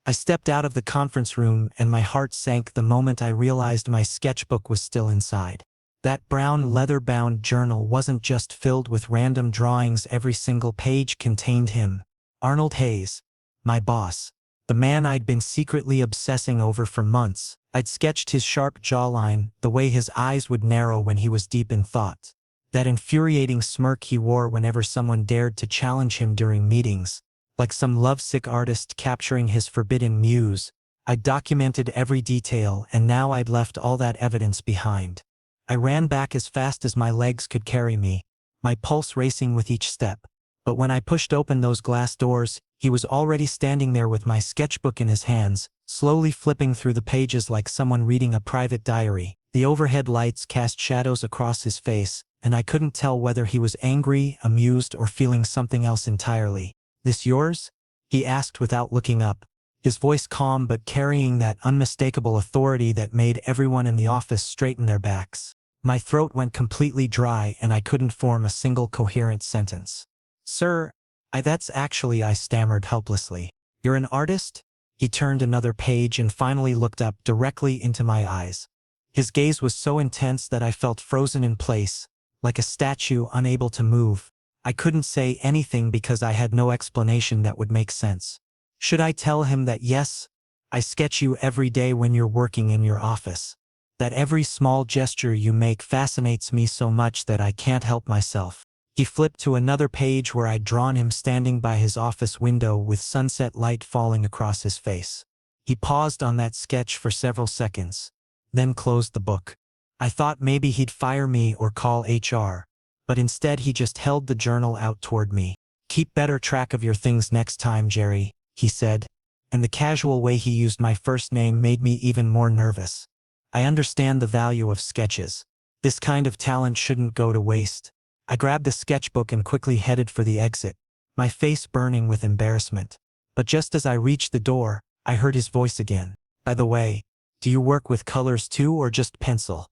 I stepped out of the conference room and my heart sank the moment I realized my sketchbook was still inside. That brown leather-bound journal wasn't just filled with random drawings, every single page contained him. Arnold Hayes. My boss. The man I'd been secretly obsessing over for months. I'd sketched his sharp jawline, the way his eyes would narrow when he was deep in thought. That infuriating smirk he wore whenever someone dared to challenge him during meetings. Like some lovesick artist capturing his forbidden muse, I'd documented every detail, and now I'd left all that evidence behind. I ran back as fast as my legs could carry me, my pulse racing with each step. But when I pushed open those glass doors, he was already standing there with my sketchbook in his hands, slowly flipping through the pages like someone reading a private diary. The overhead lights cast shadows across his face, and I couldn't tell whether he was angry, amused, or feeling something else entirely. "This yours?" he asked without looking up, his voice calm but carrying that unmistakable authority that made everyone in the office straighten their backs. My throat went completely dry and I couldn't form a single coherent sentence. "Sir, that's actually," I stammered helplessly. "You're an artist?" He turned another page and finally looked up directly into my eyes. His gaze was so intense that I felt frozen in place, like a statue unable to move. I couldn't say anything because I had no explanation that would make sense. Should I tell him that yes, I sketch you every day when you're working in your office? That every small gesture you make fascinates me so much that I can't help myself? He flipped to another page where I'd drawn him standing by his office window with sunset light falling across his face. He paused on that sketch for several seconds, then closed the book. I thought maybe he'd fire me or call HR. But instead he just held the journal out toward me. "Keep better track of your things next time, Jerry," he said, and the casual way he used my first name made me even more nervous. "I understand the value of sketches. This kind of talent shouldn't go to waste." I grabbed the sketchbook and quickly headed for the exit, my face burning with embarrassment. But just as I reached the door, I heard his voice again. "By the way, do you work with colors too or just pencil?"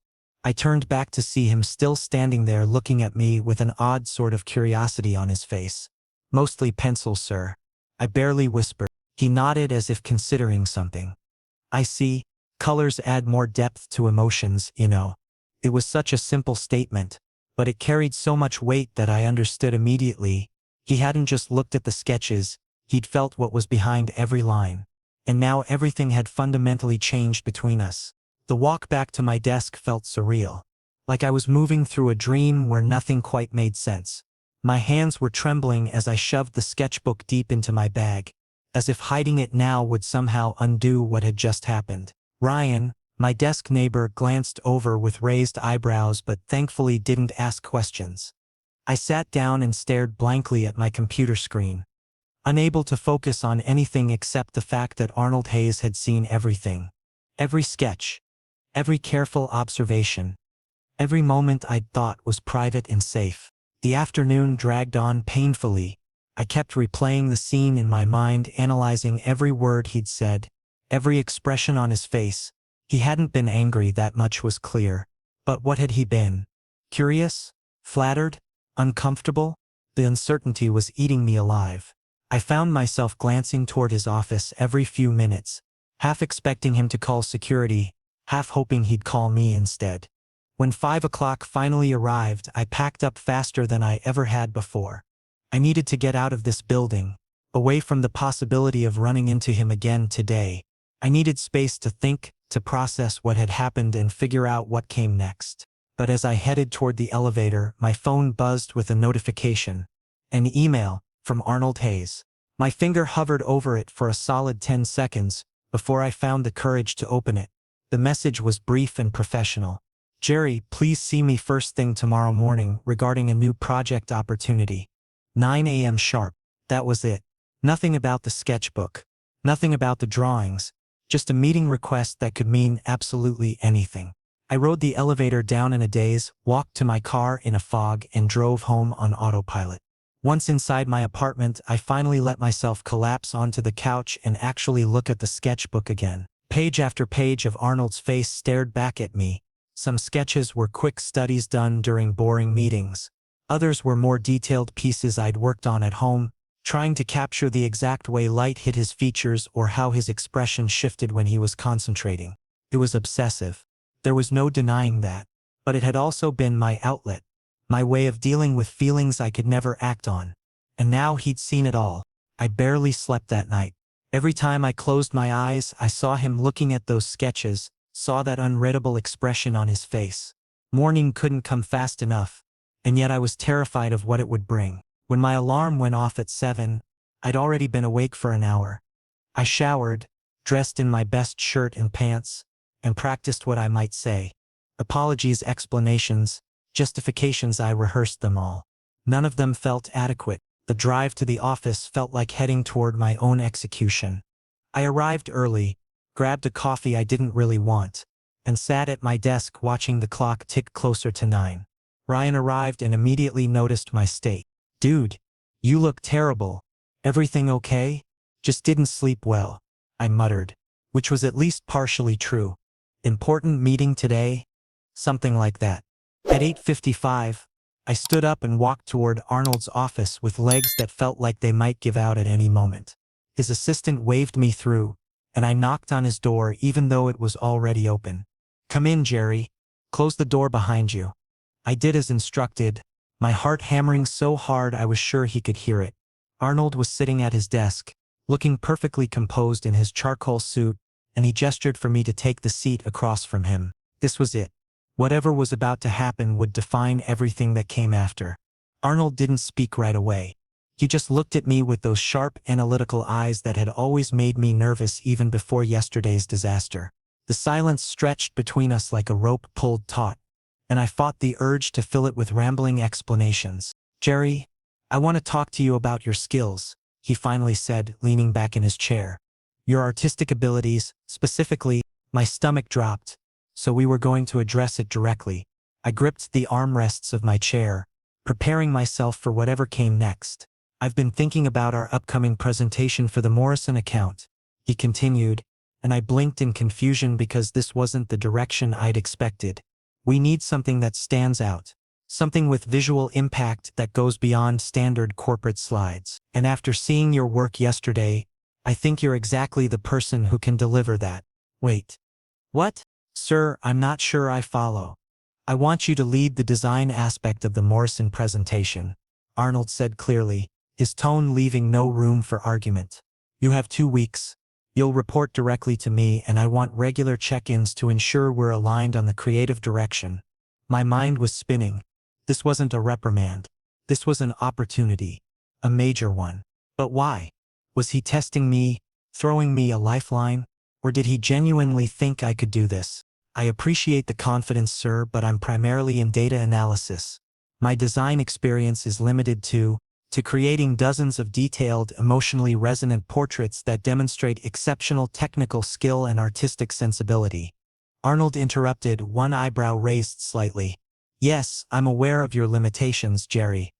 I turned back to see him still standing there looking at me with an odd sort of curiosity on his face. "Mostly pencil, sir," I barely whispered. He nodded as if considering something. "I see. Colors add more depth to emotions, you know." It was such a simple statement, but it carried so much weight that I understood immediately. He hadn't just looked at the sketches, he'd felt what was behind every line. And now everything had fundamentally changed between us. The walk back to my desk felt surreal, like I was moving through a dream where nothing quite made sense. My hands were trembling as I shoved the sketchbook deep into my bag, as if hiding it now would somehow undo what had just happened. Ryan, my desk neighbor, glanced over with raised eyebrows but thankfully didn't ask questions. I sat down and stared blankly at my computer screen, unable to focus on anything except the fact that Arnold Hayes had seen everything. Every sketch. Every careful observation. Every moment I'd thought was private and safe. The afternoon dragged on painfully. I kept replaying the scene in my mind, analyzing every word he'd said, every expression on his face. He hadn't been angry, that much was clear. But what had he been? Curious? Flattered? Uncomfortable? The uncertainty was eating me alive. I found myself glancing toward his office every few minutes, half expecting him to call security, half hoping he'd call me instead. When 5 o'clock finally arrived, I packed up faster than I ever had before. I needed to get out of this building, away from the possibility of running into him again today. I needed space to think, to process what had happened and figure out what came next. But as I headed toward the elevator, my phone buzzed with a notification. An email from Arnold Hayes. My finger hovered over it for a solid 10 seconds before I found the courage to open it. The message was brief and professional. "Jerry, please see me first thing tomorrow morning regarding a new project opportunity. 9 a.m. sharp." That was it. Nothing about the sketchbook. Nothing about the drawings. Just a meeting request that could mean absolutely anything. I rode the elevator down in a daze, walked to my car in a fog, and drove home on autopilot. Once inside my apartment, I finally let myself collapse onto the couch and actually look at the sketchbook again. Page after page of Arnold's face stared back at me. Some sketches were quick studies done during boring meetings. Others were more detailed pieces I'd worked on at home, trying to capture the exact way light hit his features or how his expression shifted when he was concentrating. It was obsessive. There was no denying that. But it had also been my outlet, my way of dealing with feelings I could never act on. And now he'd seen it all. I barely slept that night. Every time I closed my eyes, I saw him looking at those sketches, saw that unreadable expression on his face. Morning couldn't come fast enough, and yet I was terrified of what it would bring. When my alarm went off at 7, I'd already been awake for an hour. I showered, dressed in my best shirt and pants, and practiced what I might say. Apologies, explanations, justifications, I rehearsed them all. None of them felt adequate. The drive to the office felt like heading toward my own execution. I arrived early, grabbed a coffee I didn't really want, and sat at my desk watching the clock tick closer to 9. Ryan arrived and immediately noticed my state. "Dude, you look terrible. Everything okay?" "Just didn't sleep well," I muttered, which was at least partially true. "Important meeting today?" Something like that. At 8:55, I stood up and walked toward Arnold's office with legs that felt like they might give out at any moment. His assistant waved me through, and I knocked on his door even though it was already open. "Come in, Jerry. Close the door behind you." I did as instructed, my heart hammering so hard I was sure he could hear it. Arnold was sitting at his desk, looking perfectly composed in his charcoal suit, and he gestured for me to take the seat across from him. This was it. Whatever was about to happen would define everything that came after. Arnold didn't speak right away. He just looked at me with those sharp, analytical eyes that had always made me nervous even before yesterday's disaster. The silence stretched between us like a rope pulled taut, and I fought the urge to fill it with rambling explanations. "Jerry, I want to talk to you about your skills," he finally said, leaning back in his chair. "Your artistic abilities, specifically." My stomach dropped, so we were going to address it directly. I gripped the armrests of my chair, preparing myself for whatever came next. "I've been thinking about our upcoming presentation for the Morrison account," he continued, and I blinked in confusion because this wasn't the direction I'd expected. "We need something that stands out. Something with visual impact that goes beyond standard corporate slides. And after seeing your work yesterday, I think you're exactly the person who can deliver that." "Wait. What?" "Sir, I'm not sure I follow." "I want you to lead the design aspect of the Morrison presentation," Arnold said clearly, his tone leaving no room for argument. "You have 2 weeks. You'll report directly to me, and I want regular check-ins to ensure we're aligned on the creative direction." My mind was spinning. This wasn't a reprimand. This was an opportunity. A major one. But why? Was he testing me, throwing me a lifeline? Or did he genuinely think I could do this? "I appreciate the confidence, sir, but I'm primarily in data analysis. My design experience is limited to creating dozens of detailed, emotionally resonant portraits that demonstrate exceptional technical skill and artistic sensibility." Arnold interrupted, one eyebrow raised slightly. "Yes, I'm aware of your limitations, Jerry.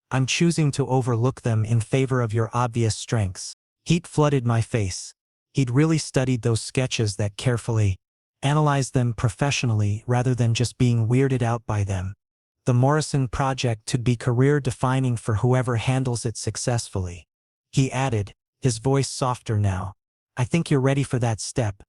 I'm choosing to overlook them in favor of your obvious strengths." Heat flooded my face. He'd really studied those sketches that carefully, analyzed them professionally rather than just being weirded out by them. The Morrison project could be career-defining for whoever handles it successfully. He added, his voice softer now, "I think you're ready for that step.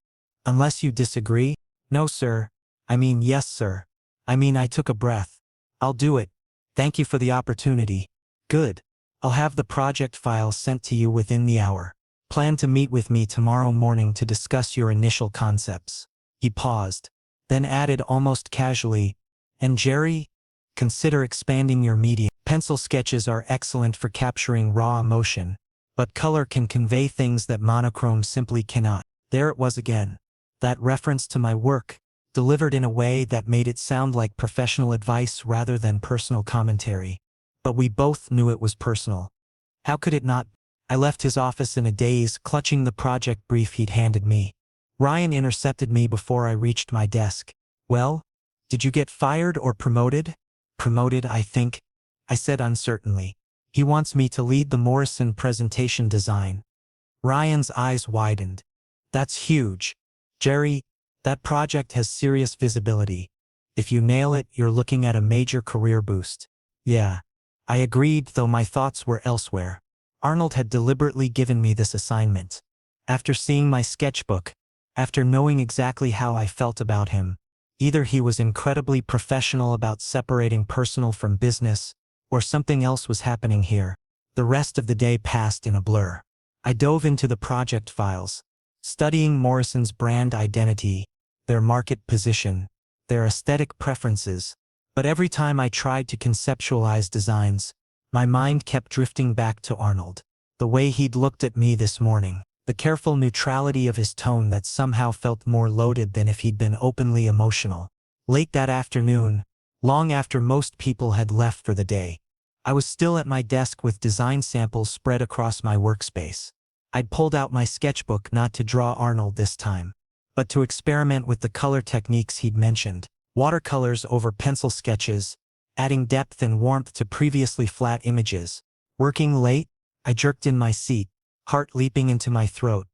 Unless you disagree?" "No, sir. I mean, yes, sir." I took a breath. "I'll do it. Thank you for the opportunity." "Good. I'll have the project files sent to you within the hour. Plan to meet with me tomorrow morning to discuss your initial concepts." He paused, then added almost casually, "And Jerry, consider expanding your medium. Pencil sketches are excellent for capturing raw emotion, but color can convey things that monochrome simply cannot." There it was again. That reference to my work, delivered in a way that made it sound like professional advice rather than personal commentary. But we both knew it was personal. How could it not? I left his office in a daze, clutching the project brief he'd handed me. Ryan intercepted me before I reached my desk. "Well, did you get fired or promoted?" "Promoted, I think," I said uncertainly. "He wants me to lead the Morrison presentation design." Ryan's eyes widened. "That's huge. Jerry, that project has serious visibility. If you nail it, you're looking at a major career boost." "Yeah." I agreed, though my thoughts were elsewhere. Arnold had deliberately given me this assignment. After seeing my sketchbook, after knowing exactly how I felt about him, either he was incredibly professional about separating personal from business, or something else was happening here. The rest of the day passed in a blur. I dove into the project files, studying Morrison's brand identity, their market position, their aesthetic preferences, but every time I tried to conceptualize designs, my mind kept drifting back to Arnold. The way he'd looked at me this morning, the careful neutrality of his tone that somehow felt more loaded than if he'd been openly emotional. Late that afternoon, long after most people had left for the day, I was still at my desk with design samples spread across my workspace. I'd pulled out my sketchbook not to draw Arnold this time, but to experiment with the color techniques he'd mentioned. Watercolors over pencil sketches, adding depth and warmth to previously flat images. Working late, I jerked in my seat, heart leaping into my throat.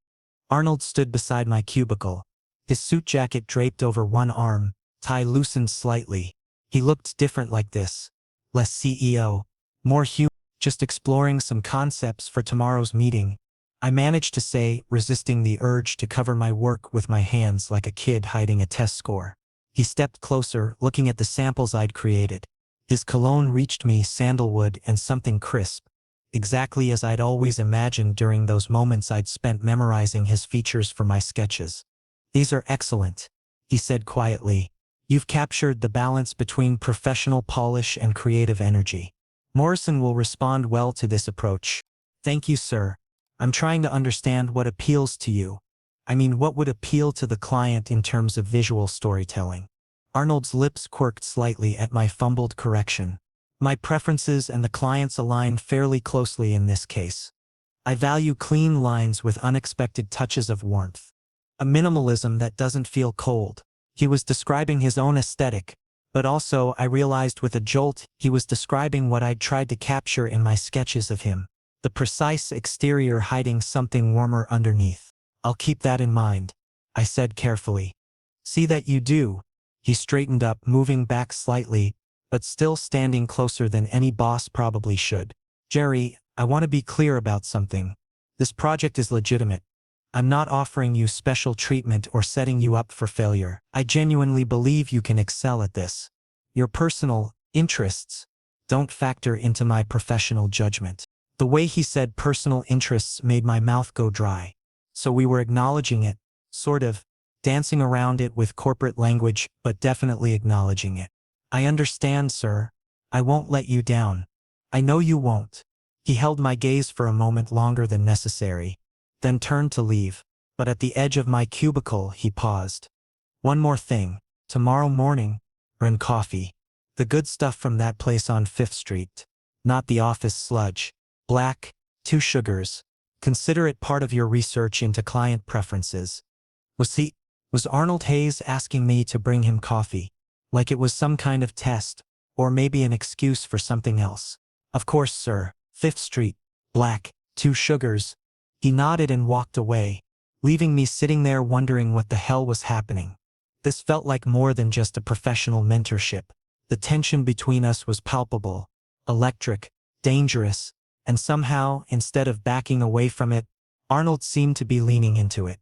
Arnold stood beside my cubicle, his suit jacket draped over one arm, tie loosened slightly. He looked different like this. Less CEO, more human, just exploring some concepts for tomorrow's meeting. I managed to say, resisting the urge to cover my work with my hands like a kid hiding a test score. He stepped closer, looking at the samples I'd created. His cologne reached me, sandalwood and something crisp, exactly as I'd always imagined during those moments I'd spent memorizing his features for my sketches. "These are excellent," he said quietly. "You've captured the balance between professional polish and creative energy. Morrison will respond well to this approach." "Thank you, sir. I'm trying to understand what appeals to you. I mean, what would appeal to the client in terms of visual storytelling?" Arnold's lips quirked slightly at my fumbled correction. "My preferences and the client's align fairly closely in this case. I value clean lines with unexpected touches of warmth. A minimalism that doesn't feel cold." He was describing his own aesthetic, but also, I realized with a jolt, he was describing what I'd tried to capture in my sketches of him. The precise exterior hiding something warmer underneath. "I'll keep that in mind," I said carefully. "See that you do." He straightened up, moving back slightly, but still standing closer than any boss probably should. "Jerry, I want to be clear about something. This project is legitimate. I'm not offering you special treatment or setting you up for failure. I genuinely believe you can excel at this. Your personal interests don't factor into my professional judgment." The way he said personal interests made my mouth go dry. So we were acknowledging it, sort of, dancing around it with corporate language, but definitely acknowledging it. "I understand, sir. I won't let you down. I know you won't." He held my gaze for a moment longer than necessary, then turned to leave. But at the edge of my cubicle, he paused. "One more thing. Tomorrow morning, bring coffee. The good stuff from that place on 5th Street. Not the office sludge. Black, 2 sugars. Consider it part of your research into client preferences." Was Arnold Hayes asking me to bring him coffee? Like it was some kind of test, or maybe an excuse for something else? "Of course, sir. 5th Street. Black, 2 sugars." He nodded and walked away, leaving me sitting there wondering what the hell was happening. This felt like more than just a professional mentorship. The tension between us was palpable, electric, dangerous, and somehow, instead of backing away from it, Arnold seemed to be leaning into it.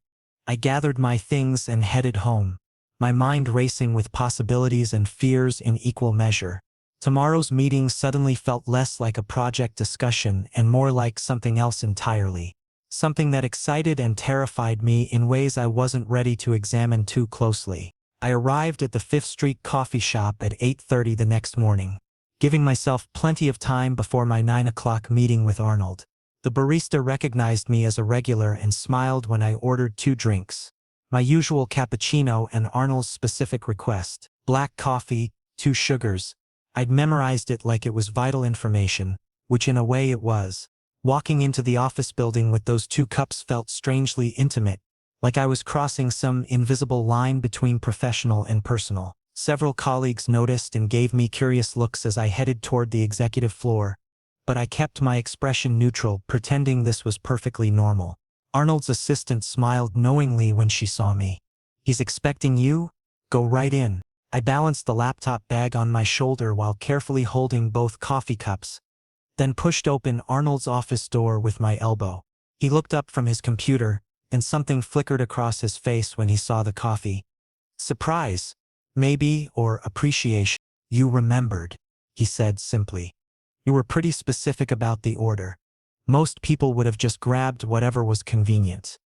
I gathered my things and headed home, my mind racing with possibilities and fears in equal measure. Tomorrow's meeting suddenly felt less like a project discussion and more like something else entirely. Something that excited and terrified me in ways I wasn't ready to examine too closely. I arrived at the 5th Street coffee shop at 8:30 the next morning, giving myself plenty of time before my 9 o'clock meeting with Arnold. The barista recognized me as a regular and smiled when I ordered 2 drinks. My usual cappuccino and Arnold's specific request, black coffee, 2 sugars. I'd memorized it like it was vital information, which in a way it was. Walking into the office building with those 2 cups felt strangely intimate, like I was crossing some invisible line between professional and personal. Several colleagues noticed and gave me curious looks as I headed toward the executive floor, but I kept my expression neutral, pretending this was perfectly normal. Arnold's assistant smiled knowingly when she saw me. "He's expecting you? Go right in." I balanced the laptop bag on my shoulder while carefully holding both coffee cups, then pushed open Arnold's office door with my elbow. He looked up from his computer, and something flickered across his face when he saw the coffee. Surprise, maybe, or appreciation. You remembered, he said simply. You were pretty specific about the order. Most people would have just grabbed whatever was convenient.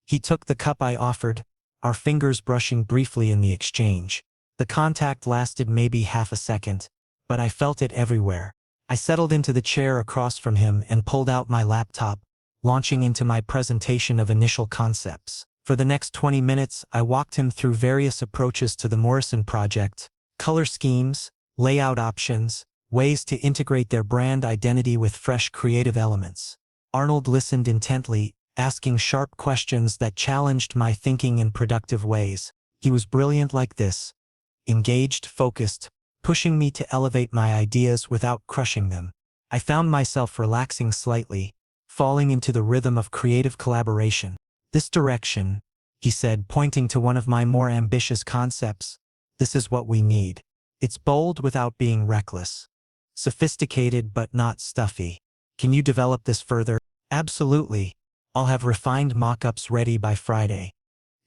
He took the cup I offered, our fingers brushing briefly in the exchange. The contact lasted maybe half a second, but I felt it everywhere. I settled into the chair across from him and pulled out my laptop, launching into my presentation of initial concepts. For the next 20 minutes, I walked him through various approaches to the Morrison project, color schemes, layout options, ways to integrate their brand identity with fresh creative elements. Arnold listened intently, asking sharp questions that challenged my thinking in productive ways. He was brilliant like this. Engaged, focused, pushing me to elevate my ideas without crushing them. I found myself relaxing slightly, falling into the rhythm of creative collaboration. This direction, he said, pointing to one of my more ambitious concepts, this is what we need. It's bold without being reckless. Sophisticated but not stuffy. Can you develop this further? Absolutely. I'll have refined mock-ups ready by Friday.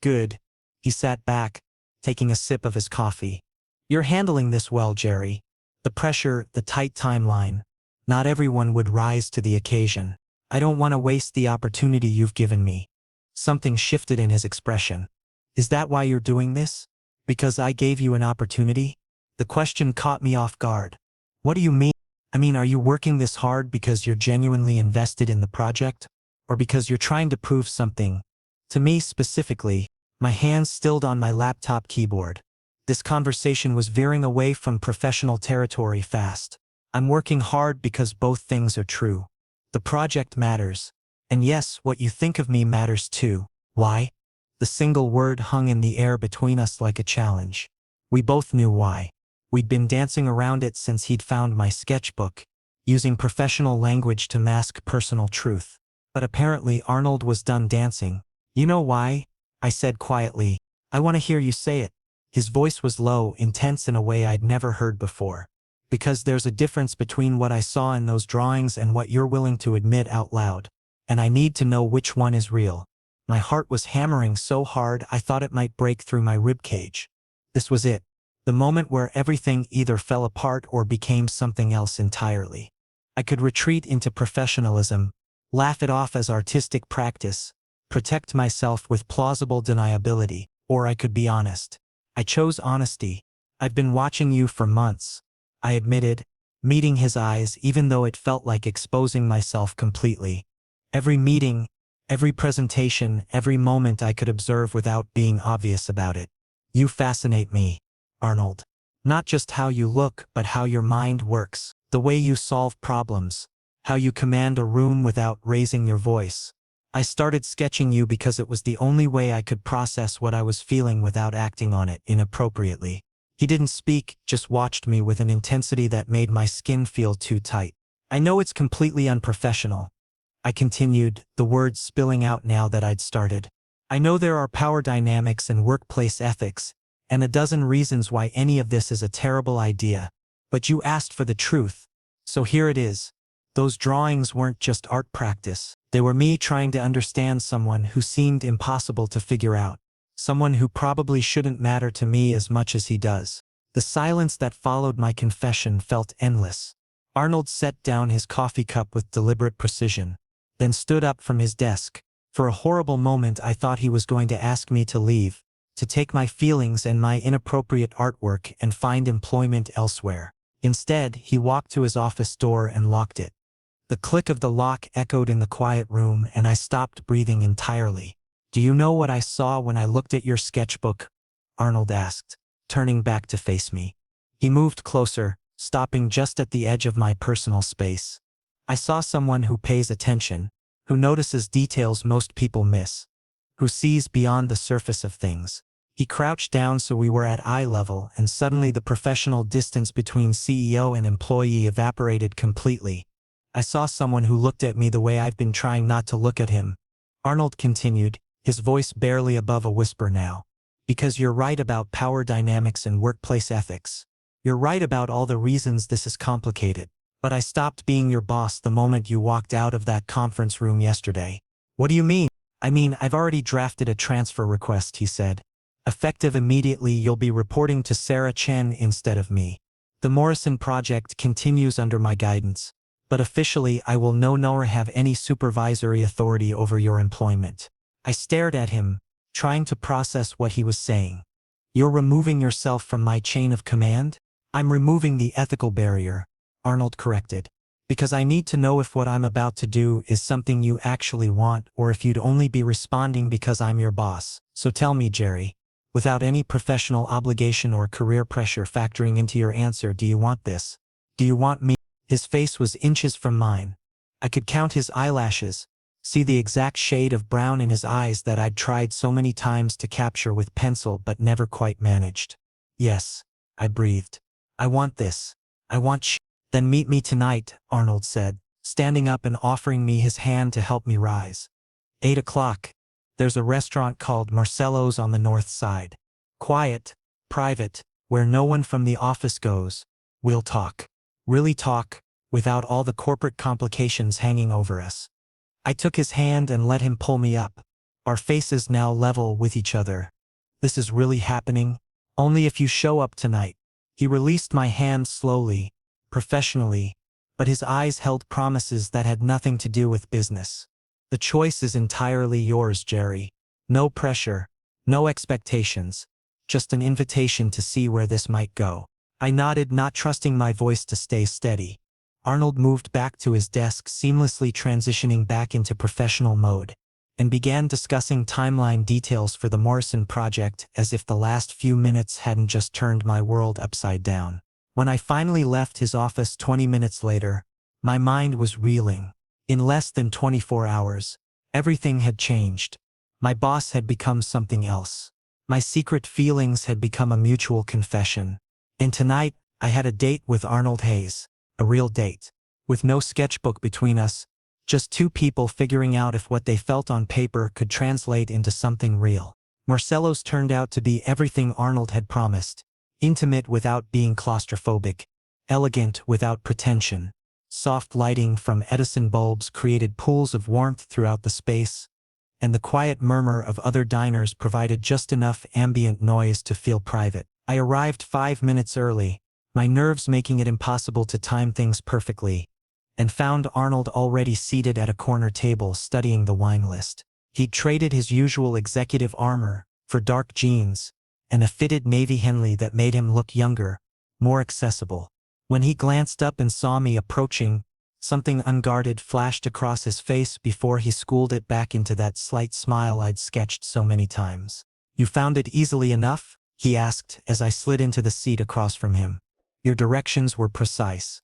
Good. He sat back, taking a sip of his coffee. You're handling this well, Jerry. The pressure, the tight timeline. Not everyone would rise to the occasion. I don't want to waste the opportunity you've given me. Something shifted in his expression. Is that why you're doing this? Because I gave you an opportunity? The question caught me off guard. What do you mean? I mean, are you working this hard because you're genuinely invested in the project? Or because you're trying to prove something? To me specifically, my hands stilled on my laptop keyboard. This conversation was veering away from professional territory fast. I'm working hard because both things are true. The project matters. And yes, what you think of me matters too. Why? The single word hung in the air between us like a challenge. We both knew why. We'd been dancing around it since he'd found my sketchbook, using professional language to mask personal truth. But apparently Arnold was done dancing. You know why? I said quietly. I want to hear you say it. His voice was low, intense in a way I'd never heard before. Because there's a difference between what I saw in those drawings and what you're willing to admit out loud. And I need to know which one is real. My heart was hammering so hard I thought it might break through my ribcage. This was it. The moment where everything either fell apart or became something else entirely. I could retreat into professionalism, laugh it off as artistic practice, protect myself with plausible deniability, or I could be honest. I chose honesty. I've been watching you for months, I admitted, meeting his eyes even though it felt like exposing myself completely. Every meeting, every presentation, every moment I could observe without being obvious about it. You fascinate me, Arnold. Not just how you look, but how your mind works, the way you solve problems, how you command a room without raising your voice. I started sketching you because it was the only way I could process what I was feeling without acting on it inappropriately. He didn't speak, just watched me with an intensity that made my skin feel too tight. I know it's completely unprofessional, I continued, the words spilling out now that I'd started. I know there are power dynamics and workplace ethics, and a dozen reasons why any of this is a terrible idea. But you asked for the truth. So here it is. Those drawings weren't just art practice. They were me trying to understand someone who seemed impossible to figure out. Someone who probably shouldn't matter to me as much as he does. The silence that followed my confession felt endless. Arnold set down his coffee cup with deliberate precision, then stood up from his desk. For a horrible moment I thought he was going to ask me to leave, to take my feelings and my inappropriate artwork and find employment elsewhere. Instead, he walked to his office door and locked it. The click of the lock echoed in the quiet room and I stopped breathing entirely. Do you know what I saw when I looked at your sketchbook? Arnold asked, turning back to face me. He moved closer, stopping just at the edge of my personal space. I saw someone who pays attention, who notices details most people miss, who sees beyond the surface of things. He crouched down so we were at eye level, and suddenly the professional distance between CEO and employee evaporated completely. I saw someone who looked at me the way I've been trying not to look at him. Arnold continued, his voice barely above a whisper now. Because you're right about power dynamics and workplace ethics. You're right about all the reasons this is complicated. But I stopped being your boss the moment you walked out of that conference room yesterday. What do you mean? I mean, I've already drafted a transfer request, he said. Effective immediately, you'll be reporting to Sarah Chen instead of me. The Morrison project continues under my guidance, but officially I will no longer have any supervisory authority over your employment. I stared at him, trying to process what he was saying. You're removing yourself from my chain of command? I'm removing the ethical barrier, Arnold corrected. Because I need to know if what I'm about to do is something you actually want or if you'd only be responding because I'm your boss. So tell me, Jerry, without any professional obligation or career pressure factoring into your answer, do you want this? Do you want me? His face was inches from mine. I could count his eyelashes, see the exact shade of brown in his eyes that I'd tried so many times to capture with pencil but never quite managed. Yes, I breathed. I want this. I want you. Then meet me tonight, Arnold said, standing up and offering me his hand to help me rise. 8 o'clock. There's a restaurant called Marcello's on the north side. Quiet, private, where no one from the office goes. We'll talk. Really talk, without all the corporate complications hanging over us. I took his hand and let him pull me up, our faces now level with each other. This is really happening? Only if you show up tonight. He released my hand slowly, professionally, but his eyes held promises that had nothing to do with business. The choice is entirely yours, Jerry. No pressure, no expectations, just an invitation to see where this might go. I nodded, not trusting my voice to stay steady. Arnold moved back to his desk, seamlessly transitioning back into professional mode, and began discussing timeline details for the Morrison project as if the last few minutes hadn't just turned my world upside down. When I finally left his office 20 minutes later, my mind was reeling. In less than 24 hours, everything had changed. My boss had become something else. My secret feelings had become a mutual confession. And tonight, I had a date with Arnold Hayes. A real date. With no sketchbook between us, just two people figuring out if what they felt on paper could translate into something real. Marcello's turned out to be everything Arnold had promised. Intimate without being claustrophobic. Elegant without pretension. Soft lighting from Edison bulbs created pools of warmth throughout the space, and the quiet murmur of other diners provided just enough ambient noise to feel private. I arrived 5 minutes early, my nerves making it impossible to time things perfectly, and found Arnold already seated at a corner table studying the wine list. He'd traded his usual executive armor for dark jeans and a fitted navy Henley that made him look younger, more accessible. When he glanced up and saw me approaching, something unguarded flashed across his face before he schooled it back into that slight smile I'd sketched so many times. "You found it easily enough?" he asked as I slid into the seat across from him. "Your directions were precise."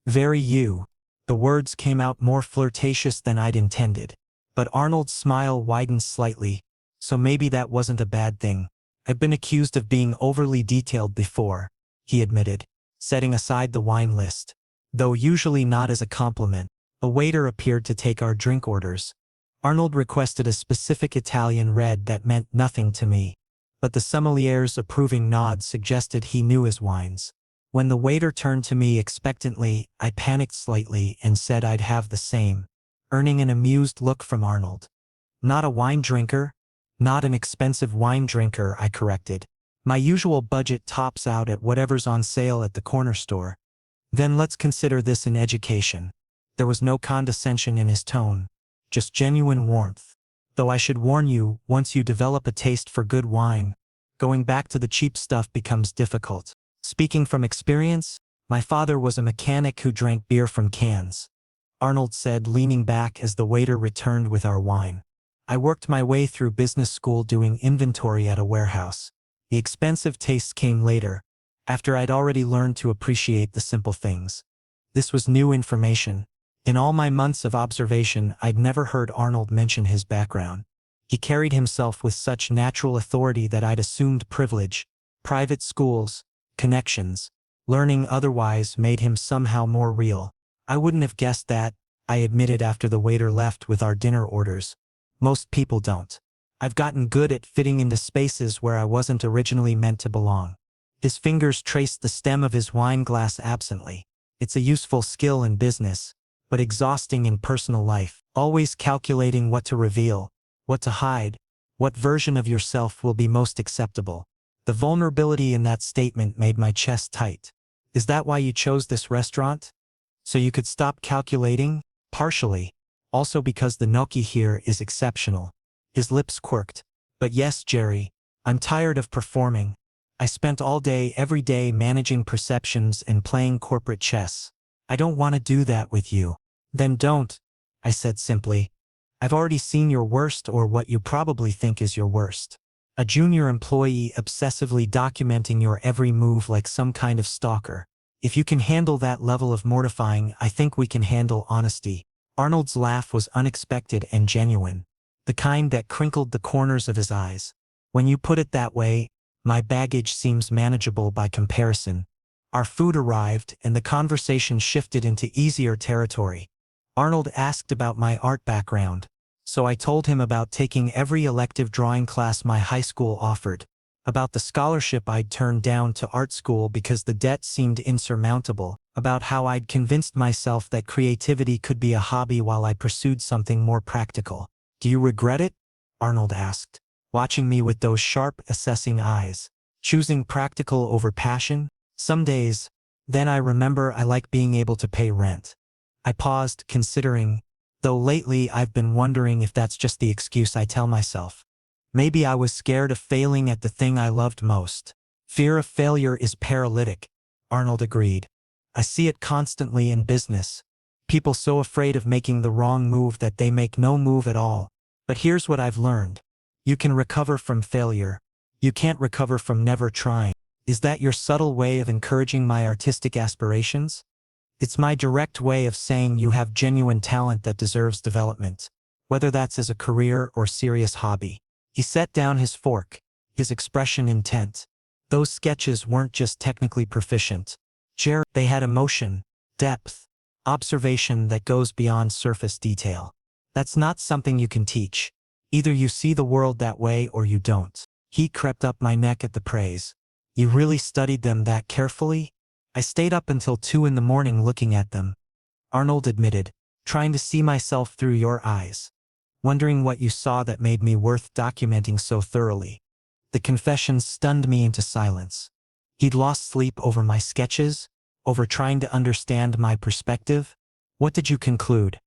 "Very you." The words came out more flirtatious than I'd intended, but Arnold's smile widened slightly, so maybe that wasn't a bad thing. "I've been accused of being overly detailed before," he admitted, setting aside the wine list. Though usually not as a compliment. A waiter appeared to take our drink orders. Arnold requested a specific Italian red that meant nothing to me, but the sommelier's approving nod suggested he knew his wines. When the waiter turned to me expectantly, I panicked slightly and said I'd have the same, earning an amused look from Arnold. "Not a wine drinker?" "Not an expensive wine drinker," I corrected. "My usual budget tops out at whatever's on sale at the corner store." "Then let's consider this an education." There was no condescension in his tone, just genuine warmth. "Though I should warn you, once you develop a taste for good wine, going back to the cheap stuff becomes difficult. Speaking from experience, my father was a mechanic who drank beer from cans," Arnold said, leaning back as the waiter returned with our wine. "I worked my way through business school doing inventory at a warehouse. The expensive tastes came later, after I'd already learned to appreciate the simple things." This was new information. In all my months of observation, I'd never heard Arnold mention his background. He carried himself with such natural authority that I'd assumed privilege, private schools, connections, learning otherwise made him somehow more real. "I wouldn't have guessed that," I admitted after the waiter left with our dinner orders. "Most people don't. I've gotten good at fitting into spaces where I wasn't originally meant to belong." His fingers traced the stem of his wine glass absently. It's a useful skill in business, but exhausting in personal life. Always calculating what to reveal, what to hide, what version of yourself will be most acceptable. The vulnerability in that statement made my chest tight. Is that why you chose this restaurant? So you could stop calculating? Partially. Also because the gnocchi here is exceptional. His lips quirked. But yes, Jerry, I'm tired of performing. I spent all day every day managing perceptions and playing corporate chess. I don't want to do that with you. Then don't, I said simply. I've already seen your worst, or what you probably think is your worst. A junior employee obsessively documenting your every move like some kind of stalker. If you can handle that level of mortifying, I think we can handle honesty. Arnold's laugh was unexpected and genuine. The kind that crinkled the corners of his eyes. When you put it that way, my baggage seems manageable by comparison. Our food arrived, and the conversation shifted into easier territory. Arnold asked about my art background, so I told him about taking every elective drawing class my high school offered, about the scholarship I'd turned down to art school because the debt seemed insurmountable, about how I'd convinced myself that creativity could be a hobby while I pursued something more practical. Do you regret it? Arnold asked, watching me with those sharp, assessing eyes. Choosing practical over passion? Some days. Then I remember I like being able to pay rent. I paused, considering, though lately I've been wondering if that's just the excuse I tell myself. Maybe I was scared of failing at the thing I loved most. Fear of failure is paralytic, Arnold agreed. I see it constantly in business. People so afraid of making the wrong move that they make no move at all. But here's what I've learned. You can recover from failure. You can't recover from never trying. Is that your subtle way of encouraging my artistic aspirations? It's my direct way of saying you have genuine talent that deserves development, whether that's as a career or serious hobby. He set down his fork, his expression intent. Those sketches weren't just technically proficient. They had emotion, depth, observation that goes beyond surface detail. That's not something you can teach. Either you see the world that way or you don't. Heat crept up my neck at the praise. You really studied them that carefully? I stayed up until 2 in the morning looking at them. Arnold admitted, trying to see myself through your eyes. Wondering what you saw that made me worth documenting so thoroughly. The confession stunned me into silence. He'd lost sleep over my sketches, over trying to understand my perspective. What did you conclude?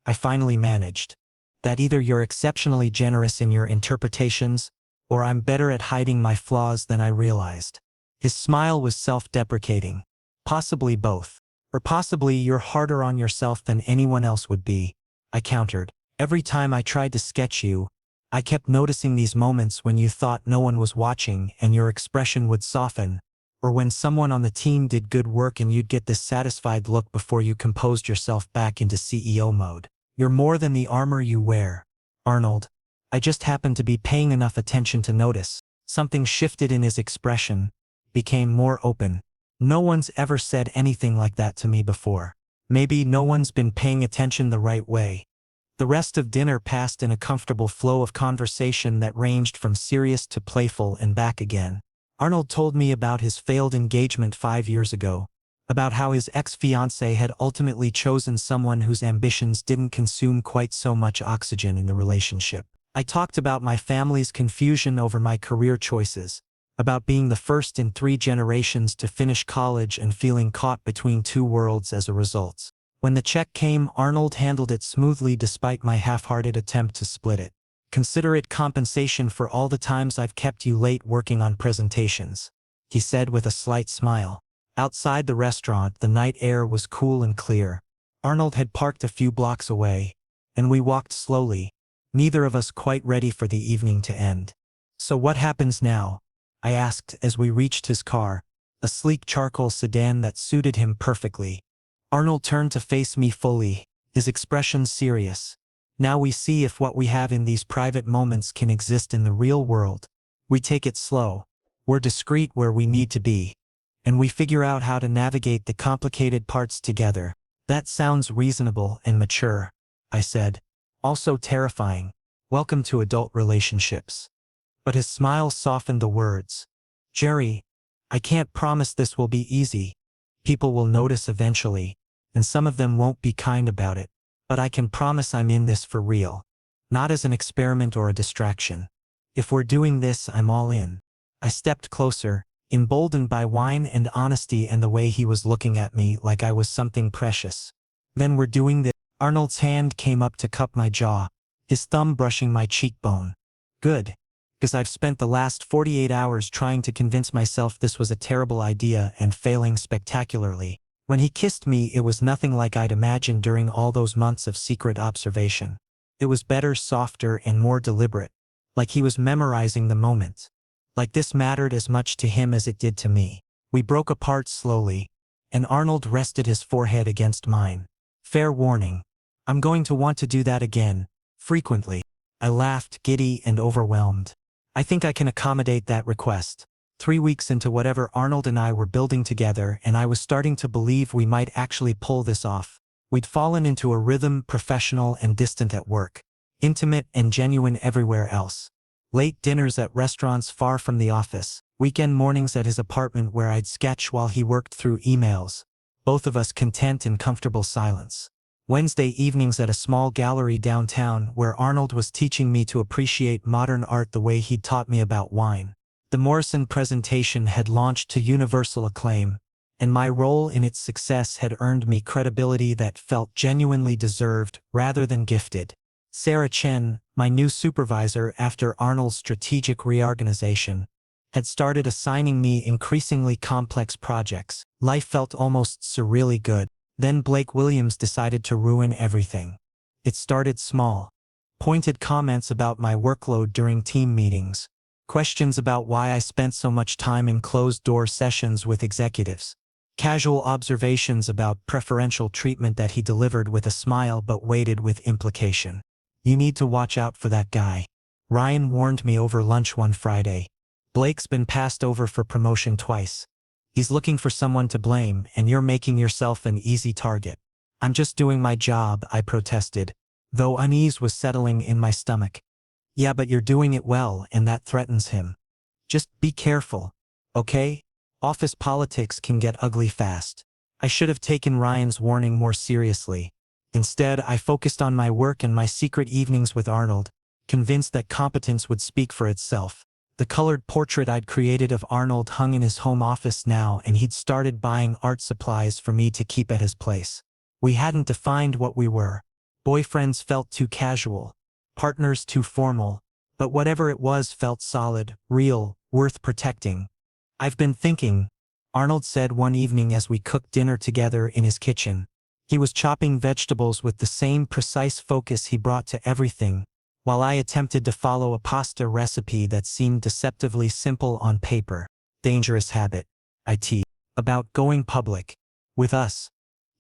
I finally managed. That either you're exceptionally generous in your interpretations, or I'm better at hiding my flaws than I realized. His smile was self-deprecating. Possibly both. Or possibly you're harder on yourself than anyone else would be, I countered. Every time I tried to sketch you, I kept noticing these moments when you thought no one was watching and your expression would soften, or when someone on the team did good work and you'd get this satisfied look before you composed yourself back into CEO mode. You're more than the armor you wear, Arnold. I just happened to be paying enough attention to notice. Something shifted in his expression, became more open. No one's ever said anything like that to me before. Maybe no one's been paying attention the right way. The rest of dinner passed in a comfortable flow of conversation that ranged from serious to playful and back again. Arnold told me about his failed engagement 5 years ago, about how his ex-fiancée had ultimately chosen someone whose ambitions didn't consume quite so much oxygen in the relationship. I talked about my family's confusion over my career choices, about being the first in 3 generations to finish college and feeling caught between 2 worlds as a result. When the check came, Arnold handled it smoothly despite my half-hearted attempt to split it. Consider it compensation for all the times I've kept you late working on presentations, he said with a slight smile. Outside the restaurant, the night air was cool and clear. Arnold had parked a few blocks away, and we walked slowly, neither of us quite ready for the evening to end. So what happens now? I asked as we reached his car, a sleek charcoal sedan that suited him perfectly. Arnold turned to face me fully, his expression serious. Now we see if what we have in these private moments can exist in the real world. We take it slow. We're discreet where we need to be. And we figure out how to navigate the complicated parts together. That sounds reasonable and mature, I said. Also terrifying. Welcome to adult relationships. But his smile softened the words. Jerry, I can't promise this will be easy. People will notice eventually, and some of them won't be kind about it. But I can promise I'm in this for real. Not as an experiment or a distraction. If we're doing this, I'm all in. I stepped closer, emboldened by wine and honesty and the way he was looking at me like I was something precious. Then we're doing this. Arnold's hand came up to cup my jaw, his thumb brushing my cheekbone. Good. Because I've spent the last 48 hours trying to convince myself this was a terrible idea and failing spectacularly. When he kissed me, it was nothing like I'd imagined during all those months of secret observation. It was better, softer, and more deliberate. Like he was memorizing the moment. Like this mattered as much to him as it did to me. We broke apart slowly, and Arnold rested his forehead against mine. Fair warning. I'm going to want to do that again, frequently. I laughed, giddy and overwhelmed. I think I can accommodate that request. 3 weeks into whatever Arnold and I were building together, and I was starting to believe we might actually pull this off. We'd fallen into a rhythm, professional and distant at work, intimate and genuine everywhere else. Late dinners at restaurants far from the office, weekend mornings at his apartment where I'd sketch while he worked through emails, both of us content in comfortable silence. Wednesday evenings at a small gallery downtown where Arnold was teaching me to appreciate modern art the way he'd taught me about wine. The Morrison presentation had launched to universal acclaim, and my role in its success had earned me credibility that felt genuinely deserved rather than gifted. Sarah Chen, my new supervisor after Arnold's strategic reorganization, had started assigning me increasingly complex projects. Life felt almost surreally good. Then Blake Williams decided to ruin everything. It started small. Pointed comments about my workload during team meetings. Questions about why I spent so much time in closed-door sessions with executives. Casual observations about preferential treatment that he delivered with a smile but weighted with implication. You need to watch out for that guy. Ryan warned me over lunch one Friday. Blake's been passed over for promotion twice. He's looking for someone to blame, and you're making yourself an easy target. I'm just doing my job, I protested, though unease was settling in my stomach. Yeah, but you're doing it well, and that threatens him. Just be careful, okay? Office politics can get ugly fast. I should have taken Ryan's warning more seriously. Instead, I focused on my work and my secret evenings with Arnold, convinced that competence would speak for itself. The colored portrait I'd created of Arnold hung in his home office now, and he'd started buying art supplies for me to keep at his place. We hadn't defined what we were. Boyfriends felt too casual. Partners too formal. But whatever it was felt solid, real, worth protecting. I've been thinking, Arnold said one evening as we cooked dinner together in his kitchen. He was chopping vegetables with the same precise focus he brought to everything, while I attempted to follow a pasta recipe that seemed deceptively simple on paper. Dangerous habit, I teased. About going public. With us.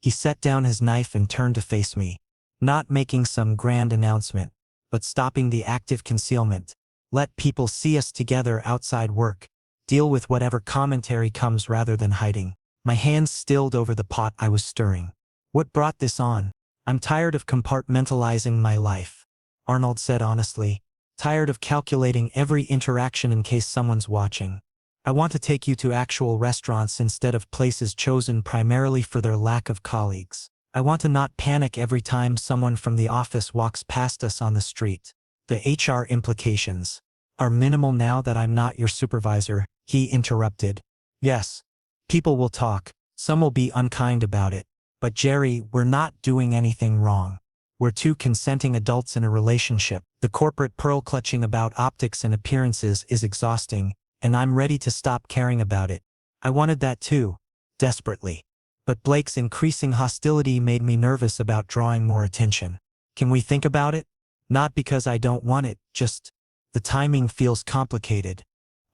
He set down his knife and turned to face me. Not making some grand announcement, but stopping the active concealment. Let people see us together outside work. Deal with whatever commentary comes rather than hiding. My hands stilled over the pot I was stirring. What brought this on? I'm tired of compartmentalizing my life. Arnold said honestly, tired of calculating every interaction in case someone's watching. I want to take you to actual restaurants instead of places chosen primarily for their lack of colleagues. I want to not panic every time someone from the office walks past us on the street. The HR implications are minimal now that I'm not your supervisor, he interrupted. Yes. People will talk. Some will be unkind about it. But Jerry, we're not doing anything wrong. We're two consenting adults in a relationship. The corporate pearl clutching about optics and appearances is exhausting, and I'm ready to stop caring about it. I wanted that too, desperately. But Blake's increasing hostility made me nervous about drawing more attention. Can we think about it? Not because I don't want it, just the timing feels complicated.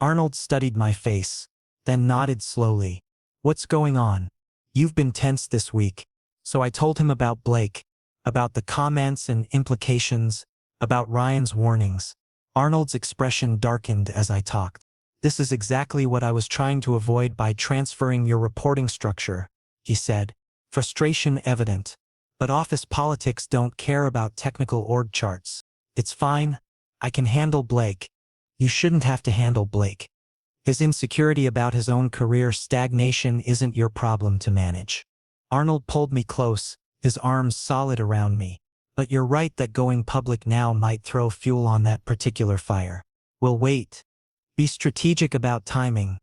Arnold studied my face, then nodded slowly. What's going on? You've been tense this week. So I told him about Blake. About the comments and implications, about Ryan's warnings. Arnold's expression darkened as I talked. This is exactly what I was trying to avoid by transferring your reporting structure, he said, frustration evident. But office politics don't care about technical org charts. It's fine. I can handle Blake. You shouldn't have to handle Blake. His insecurity about his own career stagnation isn't your problem to manage. Arnold pulled me close, his arms solid around me. But you're right that going public now might throw fuel on that particular fire. We'll wait. Be strategic about timing.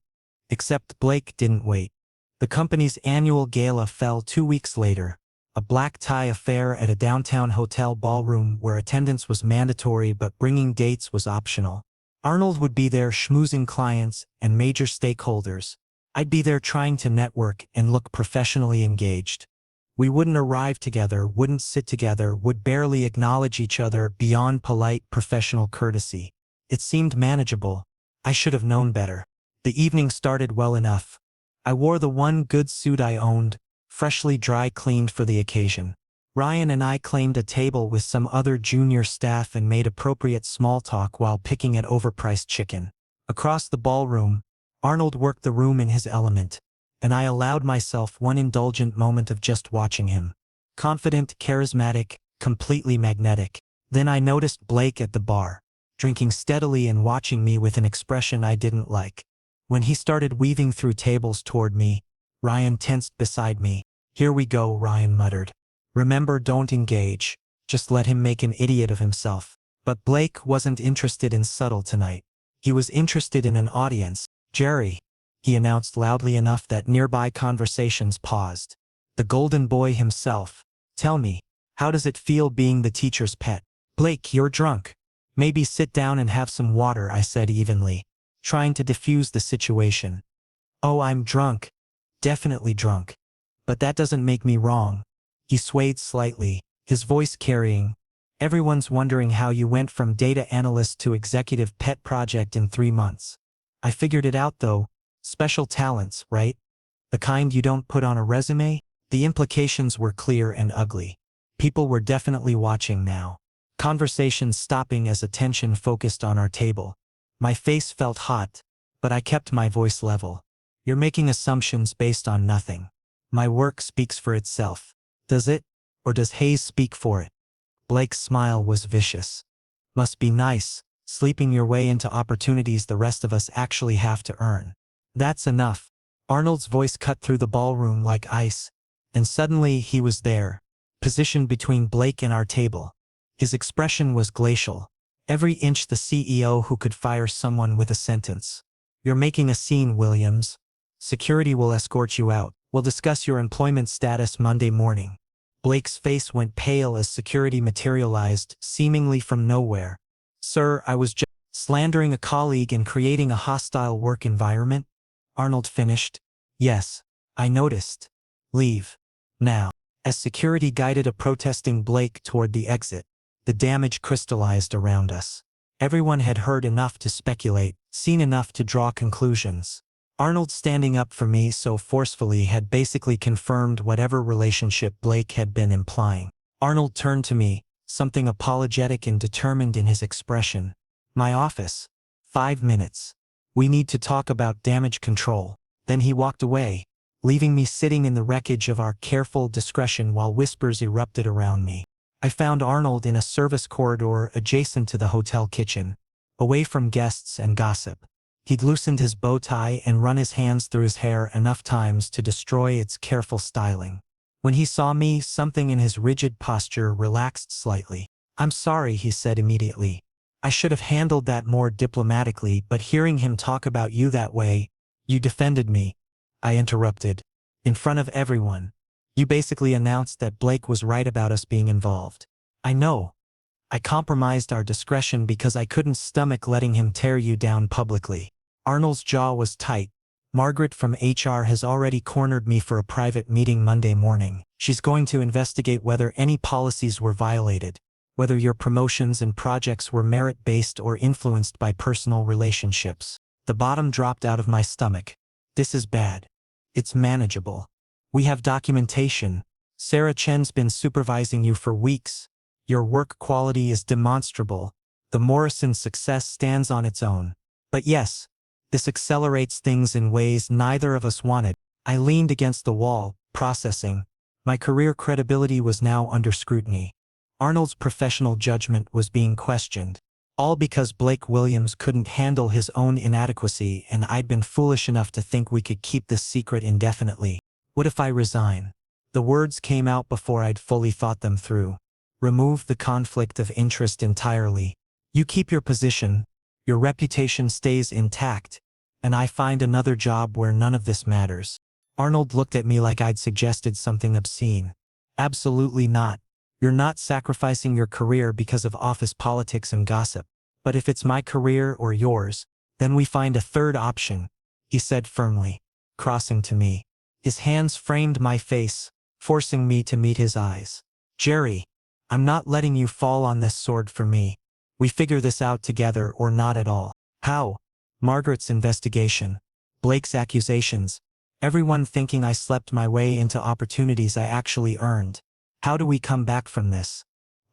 Except Blake didn't wait. The company's annual gala fell 2 weeks later, a black tie affair at a downtown hotel ballroom where attendance was mandatory but bringing dates was optional. Arnold would be there schmoozing clients and major stakeholders. I'd be there trying to network and look professionally engaged. We wouldn't arrive together, wouldn't sit together, would barely acknowledge each other beyond polite professional courtesy. It seemed manageable. I should have known better. The evening started well enough. I wore the one good suit I owned, freshly dry cleaned for the occasion. Ryan and I claimed a table with some other junior staff and made appropriate small talk while picking at overpriced chicken. Across the ballroom, Arnold worked the room in his element, and I allowed myself one indulgent moment of just watching him. Confident, charismatic, completely magnetic. Then I noticed Blake at the bar, drinking steadily and watching me with an expression I didn't like. When he started weaving through tables toward me, Ryan tensed beside me. "Here we go," Ryan muttered. "Remember, don't engage. Just let him make an idiot of himself." But Blake wasn't interested in subtle tonight. He was interested in an audience. "Jerry," he announced loudly enough that nearby conversations paused. "The golden boy himself. Tell me, how does it feel being the teacher's pet?" "Blake, you're drunk. Maybe sit down and have some water," I said evenly, trying to diffuse the situation. "Oh, I'm drunk. Definitely drunk. But that doesn't make me wrong." He swayed slightly, his voice carrying. "Everyone's wondering how you went from data analyst to executive pet project in 3 months. I figured it out though. Special talents, right? The kind you don't put on a resume?" The implications were clear and ugly. People were definitely watching now. Conversations stopping as attention focused on our table. My face felt hot, but I kept my voice level. "You're making assumptions based on nothing. My work speaks for itself." "Does it? Or does Hayes speak for it?" Blake's smile was vicious. "Must be nice, sleeping your way into opportunities the rest of us actually have to earn." "That's enough." Arnold's voice cut through the ballroom like ice, and suddenly he was there, positioned between Blake and our table. His expression was glacial. Every inch the CEO who could fire someone with a sentence. "You're making a scene, Williams. Security will escort you out. We'll discuss your employment status Monday morning." Blake's face went pale as security materialized, seemingly from nowhere. "Sir, I was just slandering a colleague and creating a hostile work environment," Arnold finished. "Yes, I noticed. Leave. Now." As security guided a protesting Blake toward the exit, the damage crystallized around us. Everyone had heard enough to speculate, seen enough to draw conclusions. Arnold standing up for me so forcefully had basically confirmed whatever relationship Blake had been implying. Arnold turned to me, something apologetic and determined in his expression. "My office. 5 minutes. We need to talk about damage control." Then he walked away, leaving me sitting in the wreckage of our careful discretion while whispers erupted around me. I found Arnold in a service corridor adjacent to the hotel kitchen, away from guests and gossip. He'd loosened his bow tie and run his hands through his hair enough times to destroy its careful styling. When he saw me, something in his rigid posture relaxed slightly. "I'm sorry," he said immediately. "I should have handled that more diplomatically, but hearing him talk about you that way—" "You defended me," I interrupted. "In front of everyone. You basically announced that Blake was right about us being involved." "I know. I compromised our discretion because I couldn't stomach letting him tear you down publicly." Arnold's jaw was tight. "Margaret from HR has already cornered me for a private meeting Monday morning. She's going to investigate whether any policies were violated, whether your promotions and projects were merit-based or influenced by personal relationships." The bottom dropped out of my stomach. "This is bad. It's manageable. We have documentation. Sarah Chen's been supervising you for weeks. Your work quality is demonstrable. The Morrison success stands on its own. But yes, this accelerates things in ways neither of us wanted." I leaned against the wall, processing. My career credibility was now under scrutiny. Arnold's professional judgment was being questioned. All because Blake Williams couldn't handle his own inadequacy and I'd been foolish enough to think we could keep this secret indefinitely. What if I resign? The words came out before I'd fully thought them through. Remove the conflict of interest entirely. You keep your position, your reputation stays intact, and I find another job where none of this matters. Arnold looked at me like I'd suggested something obscene. Absolutely not. You're not sacrificing your career because of office politics and gossip. But if it's my career or yours, then we find a third option, he said firmly, crossing to me. His hands framed my face, forcing me to meet his eyes. Jerry, I'm not letting you fall on this sword for me. We figure this out together or not at all. How? Margaret's investigation, Blake's accusations, everyone thinking I slept my way into opportunities I actually earned. How do we come back from this?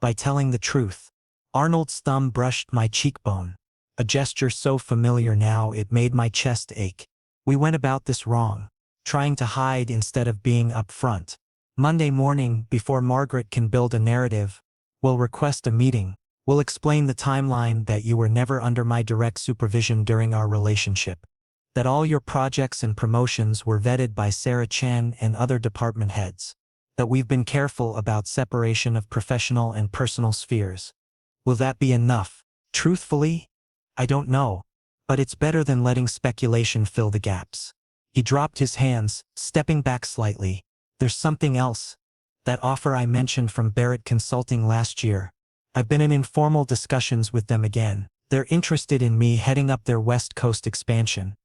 By telling the truth. Arnold's thumb brushed my cheekbone, a gesture so familiar now it made my chest ache. We went about this wrong, trying to hide instead of being upfront. Monday morning, before Margaret can build a narrative, we'll request a meeting. We'll explain the timeline that you were never under my direct supervision during our relationship, that all your projects and promotions were vetted by Sarah Chan and other department heads, that we've been careful about separation of professional and personal spheres. Will that be enough? Truthfully, I don't know, but it's better than letting speculation fill the gaps. He dropped his hands, stepping back slightly. There's something else. That offer I mentioned from Barrett Consulting last year. I've been in informal discussions with them again. They're interested in me heading up their West Coast expansion.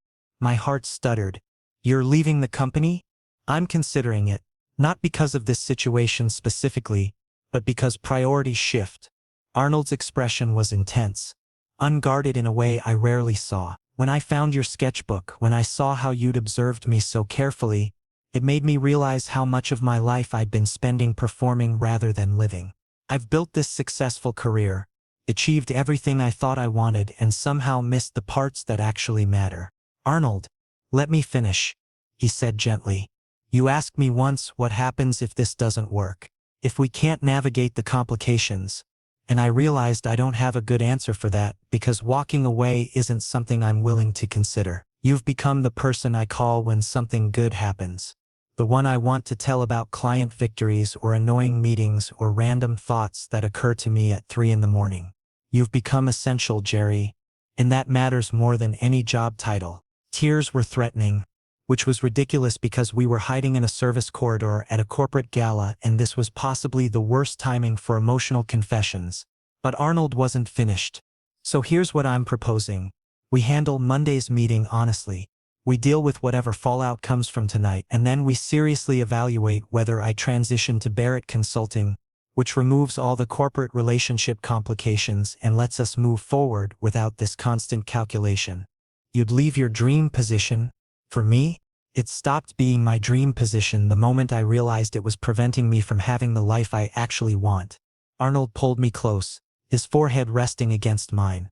My heart stuttered. You're leaving the company? I'm considering it, not because of this situation specifically, but because priorities shift. Arnold's expression was intense, unguarded in a way I rarely saw. When I found your sketchbook, when I saw how you'd observed me so carefully, it made me realize how much of my life I'd been spending performing rather than living. I've built this successful career, achieved everything I thought I wanted, and somehow missed the parts that actually matter. Arnold, let me finish, he said gently. You asked me once what happens if this doesn't work, if we can't navigate the complications. And I realized I don't have a good answer for that because walking away isn't something I'm willing to consider. You've become the person I call when something good happens. The one I want to tell about client victories or annoying meetings or random thoughts that occur to me at 3 in the morning. You've become essential, Jerry. And that matters more than any job title. Tears were threatening, which was ridiculous because we were hiding in a service corridor at a corporate gala and this was possibly the worst timing for emotional confessions. But Arnold wasn't finished. So here's what I'm proposing. We handle Monday's meeting honestly. We deal with whatever fallout comes from tonight and then we seriously evaluate whether I transition to Barrett Consulting, which removes all the corporate relationship complications and lets us move forward without this constant calculation. You'd leave your dream position. For me, it stopped being my dream position the moment I realized it was preventing me from having the life I actually want. Arnold pulled me close, his forehead resting against mine.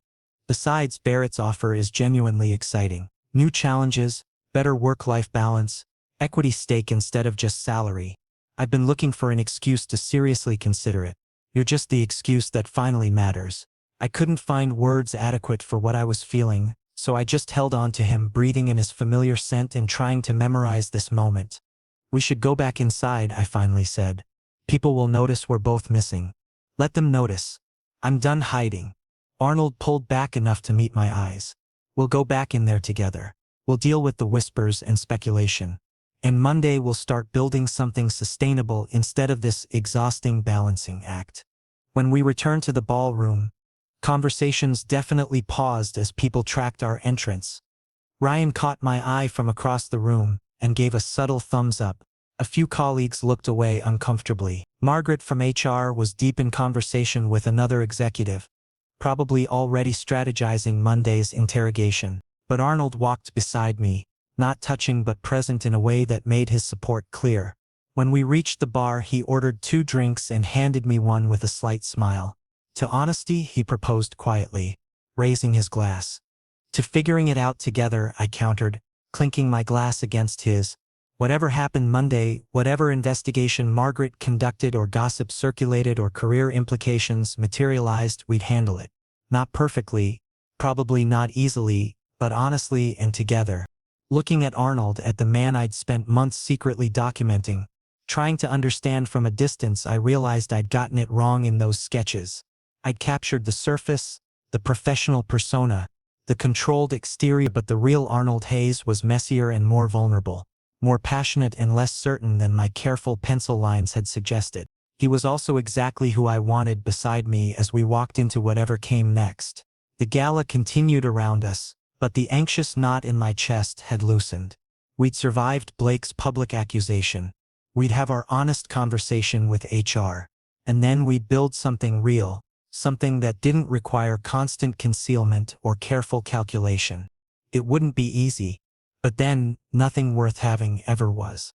Besides, Barrett's offer is genuinely exciting. New challenges, better work-life balance, equity stake instead of just salary. I've been looking for an excuse to seriously consider it. You're just the excuse that finally matters. I couldn't find words adequate for what I was feeling, so I just held on to him, breathing in his familiar scent and trying to memorize this moment. We should go back inside, I finally said. People will notice we're both missing. Let them notice. I'm done hiding. Arnold pulled back enough to meet my eyes. We'll go back in there together. We'll deal with the whispers and speculation. And Monday we'll start building something sustainable instead of this exhausting balancing act. When we returned to the ballroom, conversations definitely paused as people tracked our entrance. Ryan caught my eye from across the room and gave a subtle thumbs up. A few colleagues looked away uncomfortably. Margaret from HR was deep in conversation with another executive, probably already strategizing Monday's interrogation. But Arnold walked beside me, not touching but present in a way that made his support clear. When we reached the bar, he ordered 2 drinks and handed me one with a slight smile. To honesty, he proposed quietly, raising his glass. To figuring it out together, I countered, clinking my glass against his. Whatever happened Monday, whatever investigation Margaret conducted or gossip circulated or career implications materialized, we'd handle it. Not perfectly, probably not easily, but honestly and together. Looking at Arnold, at the man I'd spent months secretly documenting, trying to understand from a distance, I realized I'd gotten it wrong in those sketches. I'd captured the surface, the professional persona, the controlled exterior, but the real Arnold Hayes was messier and more vulnerable, more passionate and less certain than my careful pencil lines had suggested. He was also exactly who I wanted beside me as we walked into whatever came next. The gala continued around us, but the anxious knot in my chest had loosened. We'd survived Blake's public accusation. We'd have our honest conversation with HR. And then we'd build something real, something that didn't require constant concealment or careful calculation. It wouldn't be easy, but then, nothing worth having ever was.